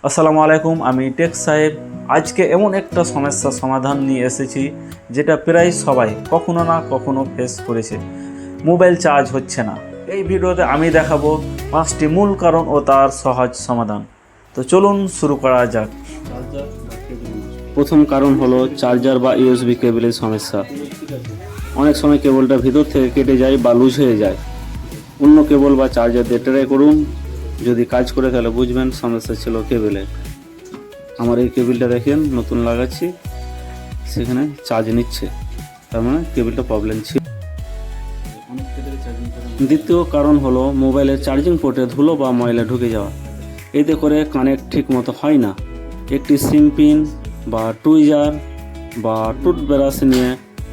আসসালামু আলাইকুম, আমি টেক সাহেব। আজকে এমন একটা সমস্যার সমাধান নিয়ে এসেছি যেটা প্রায় সবাই কখনো না কখনো ফেস করেছে। মোবাইল চার্জ হচ্ছে না। এই ভিডিওতে আমি দেখাবো 5টি মূল কারণ ও তার সহজ সমাধান। তো চলুন শুরু করা যাক। প্রথম কারণ হলো চার্জার বা ইউএসবি কেবলের সমস্যা। অনেক সময় কেবলটা ভিতর থেকে কেটে যায় বা লুজ হয়ে যায়। অন্য কেবল বা চার্জার দিয়ে ট্রাই করুন, যদি কাজ করে তাহলে বুঝবেন সমস্যা ছিল কেবলে। আমার এই কেবলটা দেখেন নতুন লাগাচ্ছি, সেখানে চার্জ নিচ্ছে, তার মানে কেবলটা প্রবলেম ছিল। দ্বিতীয় কারণ হলো মোবাইলের চার্জিং পোর্টে ধুলো বা ময়লা ঢুকে যাওয়া। এতে করে কানেক্ট ঠিক মতো হয় না। একটি সিম পিন বা টুইজার বা টুথব্রাশ নিয়ে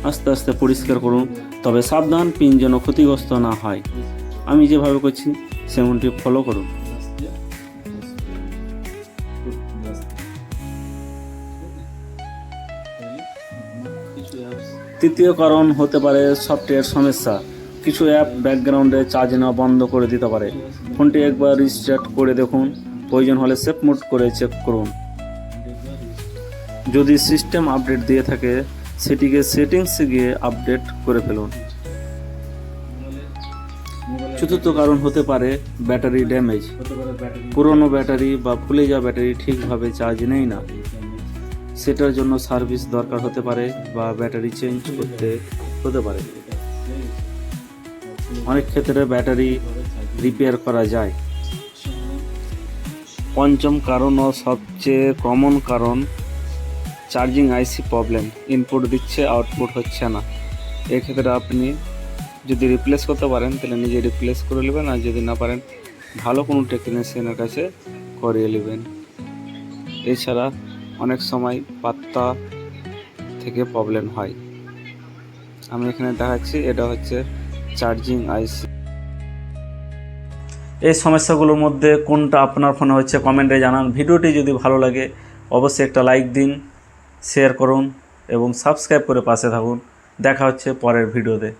আস্তে আস্তে পরিষ্কার করুন, তবে সাবধান, পিন যেন ক্ষতিগ্রস্ত না হয়। আমি যেভাবে করছি সেমনটি ফলো করুন। তৃতীয় কারণ হতে পারে সফটওয়্যার সমস্যা। কিছু অ্যাপ ব্যাকগ্রাউন্ডে চার্জ নেওয়া বন্ধ করে দিতে পারে। ফোনটি একবার রিস্টার্ট করে দেখুন, প্রয়োজন হলে সেফ মোড করে চেক করুন। যদি সিস্টেম আপডেট দিয়ে থাকে সেটিকে সেটিংসে গিয়ে আপডেট করে ফেলুন। চতুর্থ কারণ হতে পারে ব্যাটারি ড্যামেজ। পুরনো ব্যাটারি বা ফুলে যাওয়া ব্যাটারি ঠিকভাবে চার্জ নেয় না। সেটার জন্য সার্ভিস দরকার হতে পারে বা ব্যাটারি চেঞ্জ করতে হতে পারে। অনেক ক্ষেত্রে ব্যাটারি রিপেয়ার করা যায়। পঞ্চম কারণ ও সবচেয়ে কমন কারণ চার্জিং আইসি প্রবলেম। ইনপুট দিচ্ছে, আউটপুট হচ্ছে না। এক্ষেত্রে আপনি যদি রিপ্লেস করতে পারেন তাহলে নিজে রিপ্লেস করে নেবেন, আর যদি না পারেন ভালো কোনো টেকনিশিয়ানের কাছে করিয়ে নেবেন। এছাড়া অনেক সময় পাত্তা থেকে প্রবলেম হয়। আমি এখানে দেখাচ্ছি, এটা হচ্ছে চার্জিং আইসি। এই সমস্যাগুলোর মধ্যে কোনটা আপনার ফোনে হচ্ছে কমেন্টে জানান। ভিডিওটি যদি ভালো লাগে অবশ্যই একটা লাইক দিন, শেয়ার করুন এবং সাবস্ক্রাইব করে পাশে থাকুন। দেখা হচ্ছে পরের ভিডিওতে।